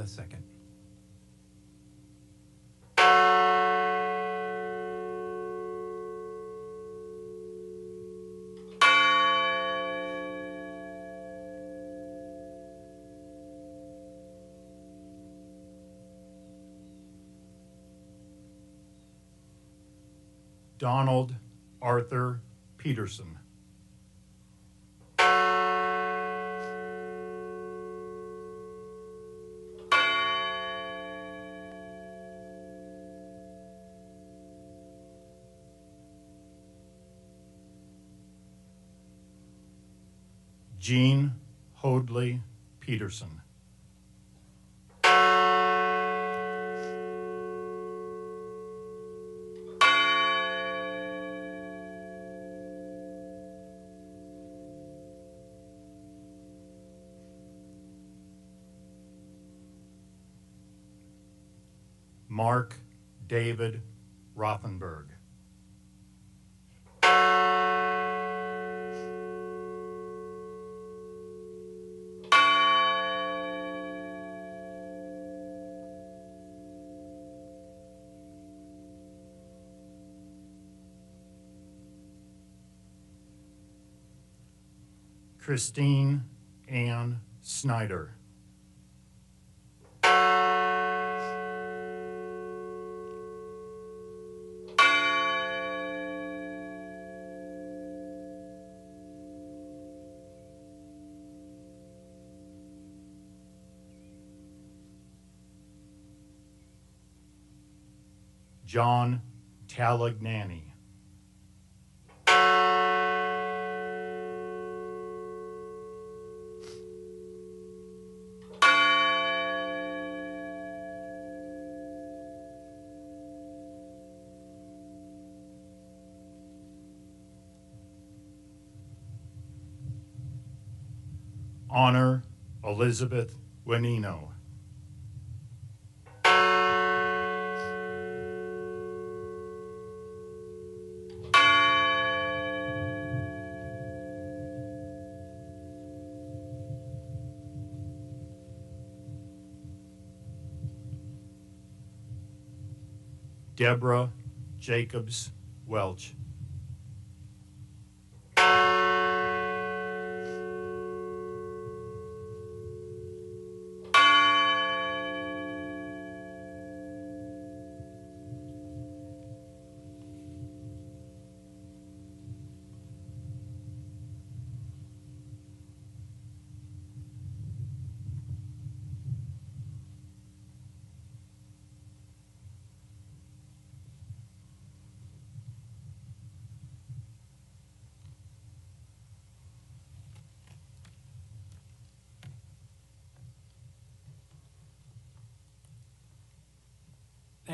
a second. Donald Arthur Peterson. Jean Hoadley Peterson. Mark David Rothenberg. Christine Ann Snyder. John Talagnani. Honor Elizabeth Wenino. Deborah Jacobs Welch.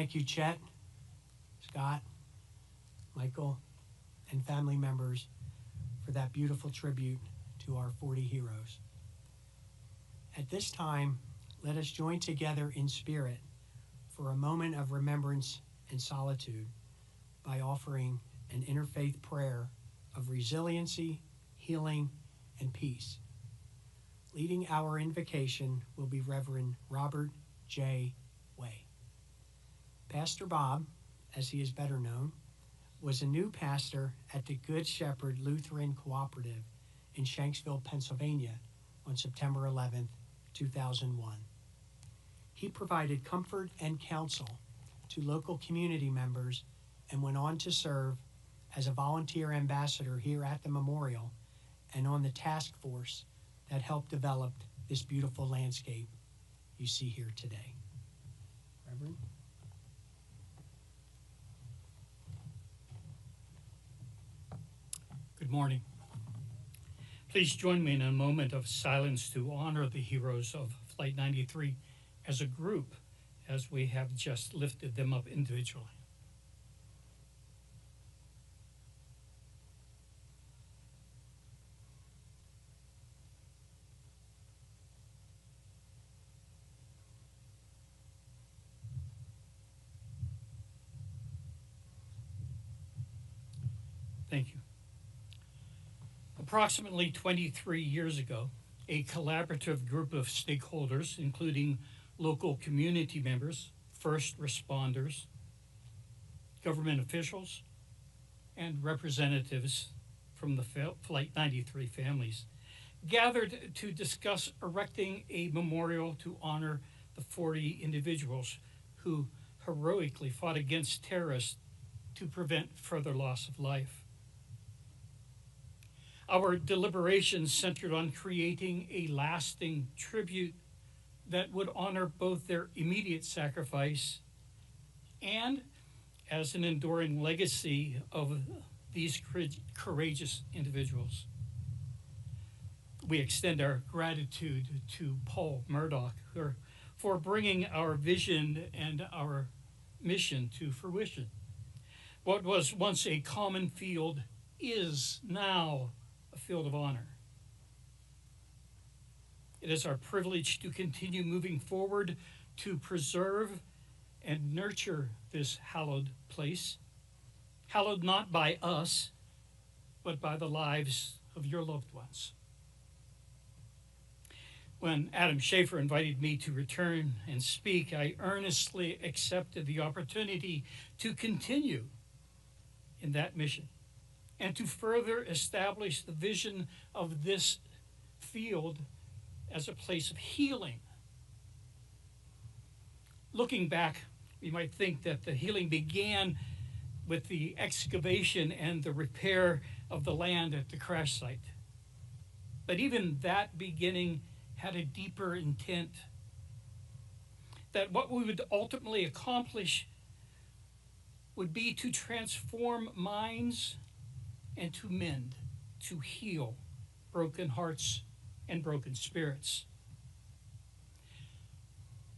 Thank you, Chet, Scott, Michael, and family members for that beautiful tribute to our 40 heroes. At this time, let us join together in spirit for a moment of remembrance and solitude by offering an interfaith prayer of resiliency, healing, and peace. Leading our invocation will be Reverend Robert J. Way. Pastor Bob, as he is better known, was a new pastor at the Good Shepherd Lutheran Cooperative in Shanksville, Pennsylvania on September 11, 2001. He provided comfort and counsel to local community members and went on to serve as a volunteer ambassador here at the memorial and on the task force that helped develop this beautiful landscape you see here today. Reverend? Good morning. Please join me in a moment of silence to honor the heroes of Flight 93 as a group, as we have just lifted them up individually. Thank you. Approximately 23 years ago, a collaborative group of stakeholders, including local community members, first responders, government officials, and representatives from the Flight 93 families gathered to discuss erecting a memorial to honor the 40 individuals who heroically fought against terrorists to prevent further loss of life. Our deliberations centered on creating a lasting tribute that would honor both their immediate sacrifice and as an enduring legacy of these courageous individuals. We extend our gratitude to Paul Murdoch for bringing our vision and our mission to fruition. What was once a common field is now a field of honor. It is our privilege to continue moving forward to preserve and nurture this hallowed place, hallowed not by us, but by the lives of your loved ones. When Adam Schaefer invited me to return and speak, I earnestly accepted the opportunity to continue in that mission and to further establish the vision of this field as a place of healing. Looking back, we might think that the healing began with the excavation and the repair of the land at the crash site. But even that beginning had a deeper intent, that what we would ultimately accomplish would be to transform minds and to mend, to heal broken hearts and broken spirits.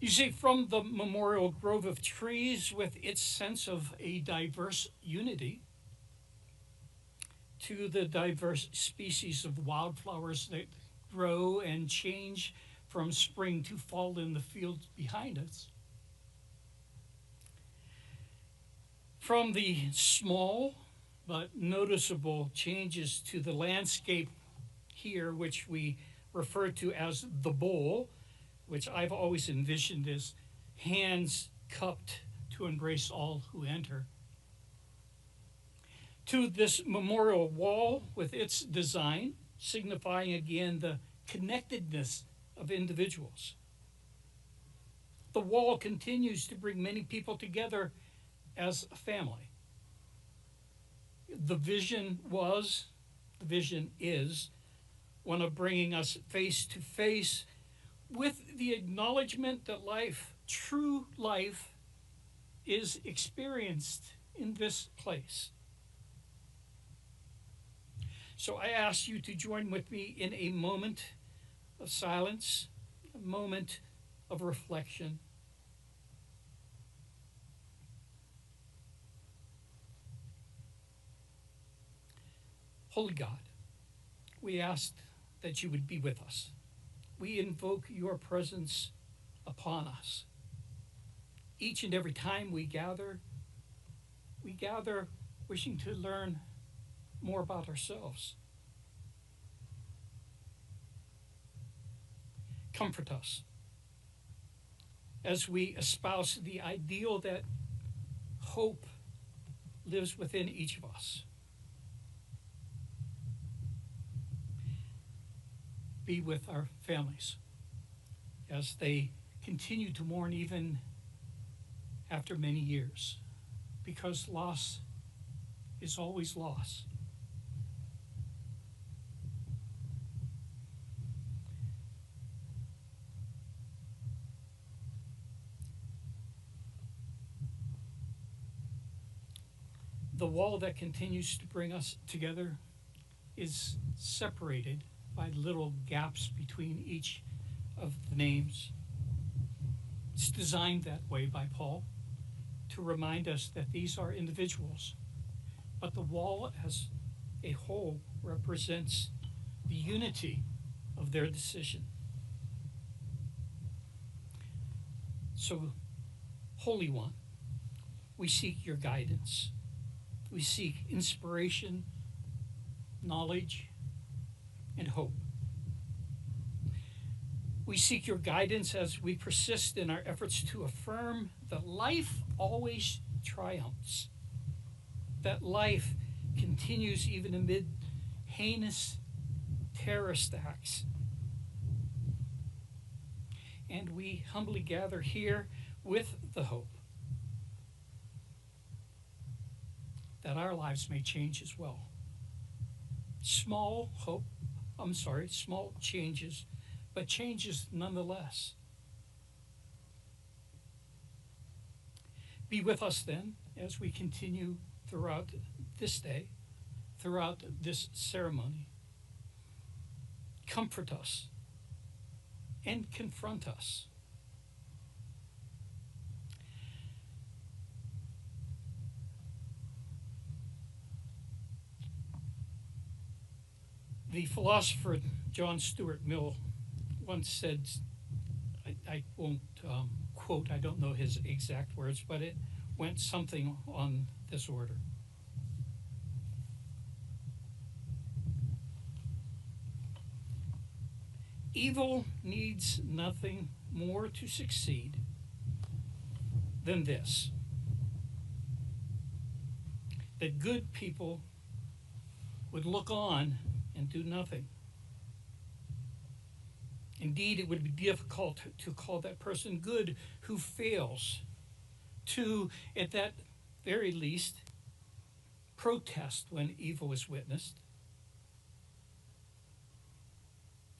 You see, from the memorial grove of trees with its sense of a diverse unity to the diverse species of wildflowers that grow and change from spring to fall in the fields behind us, from the small but noticeable changes to the landscape here, which we refer to as the bowl, which I've always envisioned as hands cupped to embrace all who enter, to this memorial wall with its design, signifying again the connectedness of individuals. The wall continues to bring many people together as a family. The vision is one of bringing us face to face with the acknowledgement that life, true life, is experienced in this place. So I ask you to join with me in a moment of silence, a moment of reflection. Holy God, we ask that you would be with us. We invoke your presence upon us. Each and every time we gather wishing to learn more about ourselves. Comfort us as we espouse the ideal that hope lives within each of us. Be with our families as they continue to mourn even after many years, because loss is always loss. The wall that continues to bring us together is separated by little gaps between each of the names. It's designed that way by Paul to remind us that these are individuals, but the wall as a whole represents the unity of their decision. So, Holy One, we seek your guidance. We seek inspiration, knowledge, and hope. We seek your guidance as we persist in our efforts to affirm that life always triumphs, that life continues even amid heinous terrorist acts. And we humbly gather here with the hope that our lives may change as well. Small changes, but changes nonetheless. Be with us then as we continue throughout this day, throughout this ceremony. Comfort us and confront us. The philosopher John Stuart Mill once said, I won't quote, I don't know his exact words, but it went something on this order. Evil needs nothing more to succeed than this: that good people would look on and do nothing. Indeed, it would be difficult to call that person good who fails to, at that very least, protest when evil is witnessed.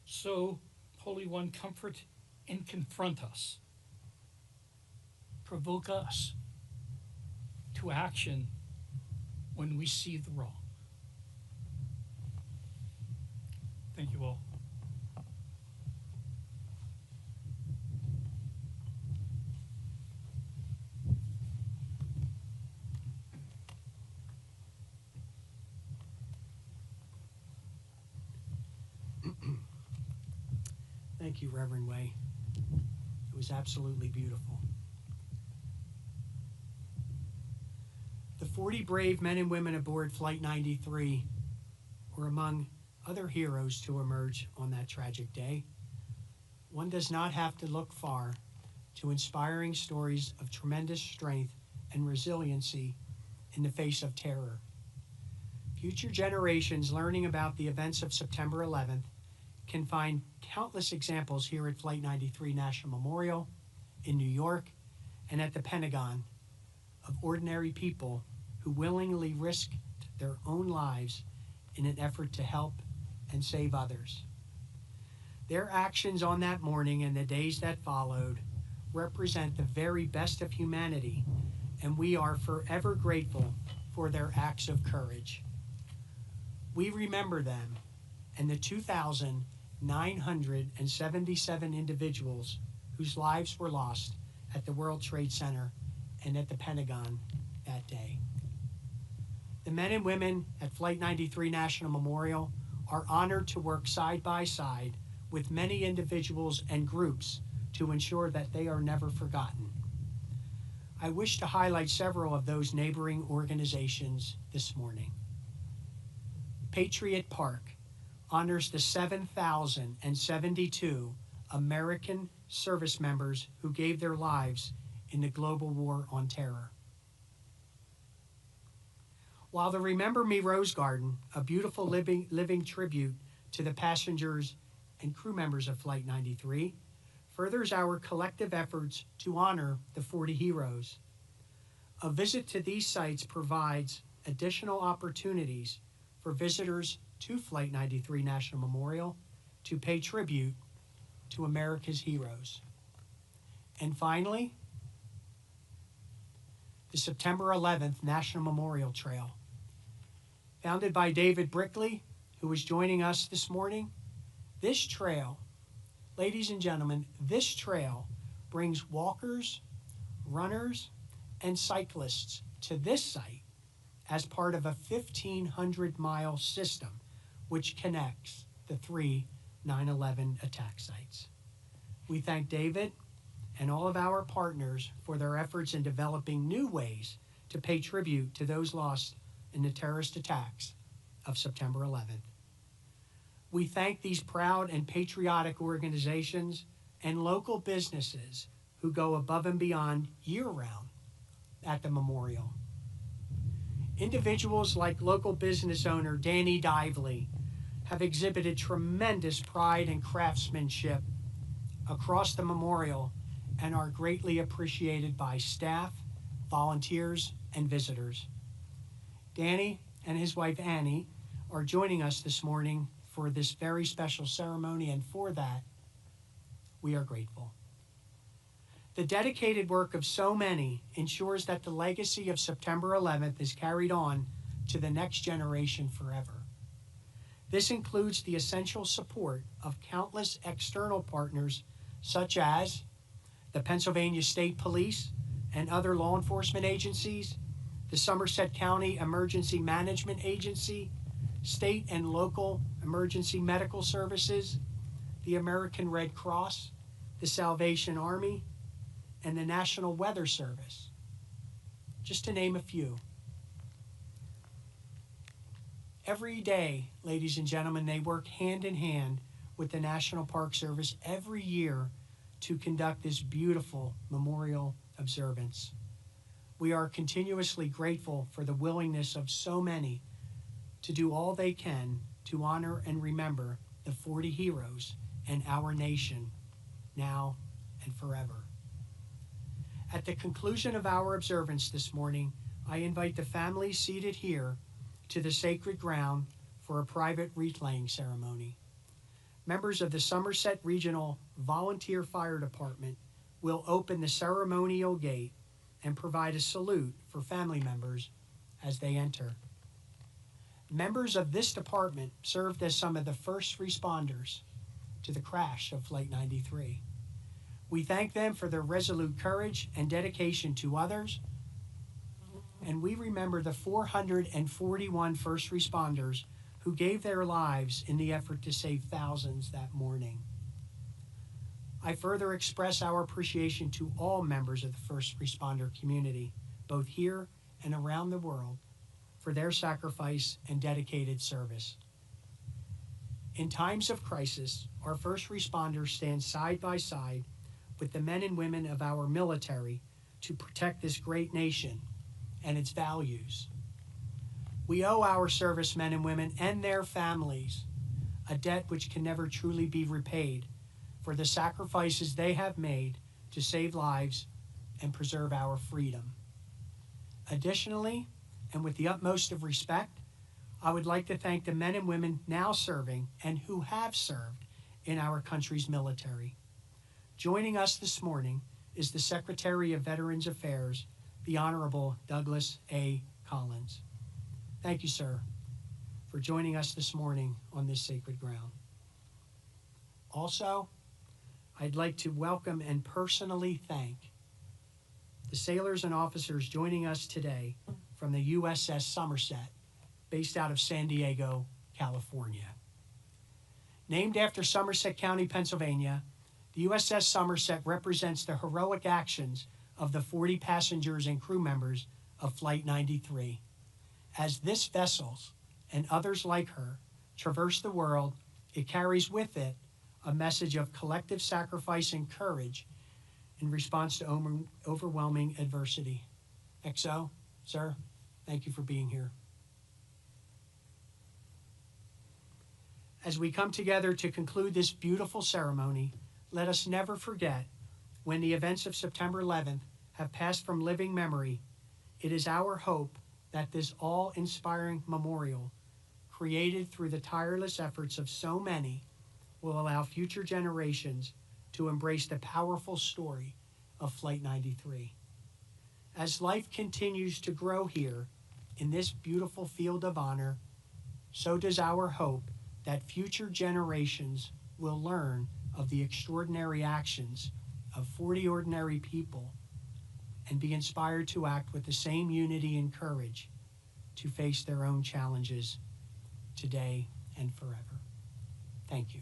So, Holy One, comfort and confront us. Provoke us to action when we see the wrong. Thank you all. Thank you, Reverend Way. It was absolutely beautiful. The 40 brave men and women aboard Flight 93 were among other heroes to emerge on that tragic day. One does not have to look far to inspiring stories of tremendous strength and resiliency in the face of terror. Future generations learning about the events of September 11th can find countless examples here at Flight 93 National Memorial, in New York, and at the Pentagon of ordinary people who willingly risked their own lives in an effort to help and save others. Their actions on that morning and the days that followed represent the very best of humanity, and we are forever grateful for their acts of courage. We remember them and the 2,977 individuals whose lives were lost at the World Trade Center and at the Pentagon that day. The men and women at Flight 93 National Memorial are honored to work side by side with many individuals and groups to ensure that they are never forgotten. I wish to highlight several of those neighboring organizations this morning. Patriot Park honors the 7,072 American service members who gave their lives in the global war on terror. While the Remember Me Rose Garden, a beautiful living tribute to the passengers and crew members of Flight 93, furthers our collective efforts to honor the 40 heroes. A visit to these sites provides additional opportunities for visitors to Flight 93 National Memorial to pay tribute to America's heroes. And finally, the September 11th National Memorial Trail. Founded by David Brickley, who is joining us this morning, this trail, ladies and gentlemen, this trail brings walkers, runners, and cyclists to this site as part of a 1,500-mile system which connects the three 9/11 attack sites. We thank David and all of our partners for their efforts in developing new ways to pay tribute to those lost in the terrorist attacks of September 11th. We thank these proud and patriotic organizations and local businesses who go above and beyond year-round at the memorial. Individuals like local business owner Danny Dively have exhibited tremendous pride and craftsmanship across the memorial and are greatly appreciated by staff, volunteers, and visitors. Danny and his wife Annie are joining us this morning for this very special ceremony, and for that, we are grateful. The dedicated work of so many ensures that the legacy of September 11th is carried on to the next generation forever. This includes the essential support of countless external partners such as the Pennsylvania State Police and other law enforcement agencies, the Somerset County Emergency Management Agency, state and local emergency medical services, the American Red Cross, the Salvation Army, and the National Weather Service, just to name a few. Every day, ladies and gentlemen, they work hand in hand with the National Park Service every year to conduct this beautiful memorial observance. We are continuously grateful for the willingness of so many to do all they can to honor and remember the 40 heroes and our nation now and forever. At the conclusion of our observance this morning, I invite the families seated here to the sacred ground for a private wreath-laying ceremony. Members of the Somerset Regional Volunteer Fire Department will open the ceremonial gate and provide a salute for family members as they enter. Members of this department served as some of the first responders to the crash of Flight 93. We thank them for their resolute courage and dedication to others, and we remember the 441 first responders who gave their lives in the effort to save thousands that morning. I further express our appreciation to all members of the first responder community, both here and around the world, for their sacrifice and dedicated service. In times of crisis, our first responders stand side by side with the men and women of our military to protect this great nation and its values. We owe our servicemen and women and their families a debt which can never truly be repaid for the sacrifices they have made to save lives and preserve our freedom. Additionally, and with the utmost of respect, I would like to thank the men and women now serving and who have served in our country's military. Joining us this morning is the Secretary of Veterans Affairs, the Honorable Douglas A. Collins. Thank you, sir, for joining us this morning on this sacred ground. Also, I'd like to welcome and personally thank the sailors and officers joining us today from the USS Somerset, based out of San Diego, California. Named after Somerset County, Pennsylvania, the USS Somerset represents the heroic actions of the 40 passengers and crew members of Flight 93. As this vessel and others like her traverse the world, it carries with it a message of collective sacrifice and courage in response to overwhelming adversity. XO, sir, thank you for being here. As we come together to conclude this beautiful ceremony, let us never forget, when the events of September 11th have passed from living memory, it is our hope that this awe-inspiring memorial, created through the tireless efforts of so many, will allow future generations to embrace the powerful story of Flight 93. As life continues to grow here in this beautiful field of honor, so does our hope that future generations will learn of the extraordinary actions of 40 ordinary people and be inspired to act with the same unity and courage to face their own challenges today and forever. Thank you.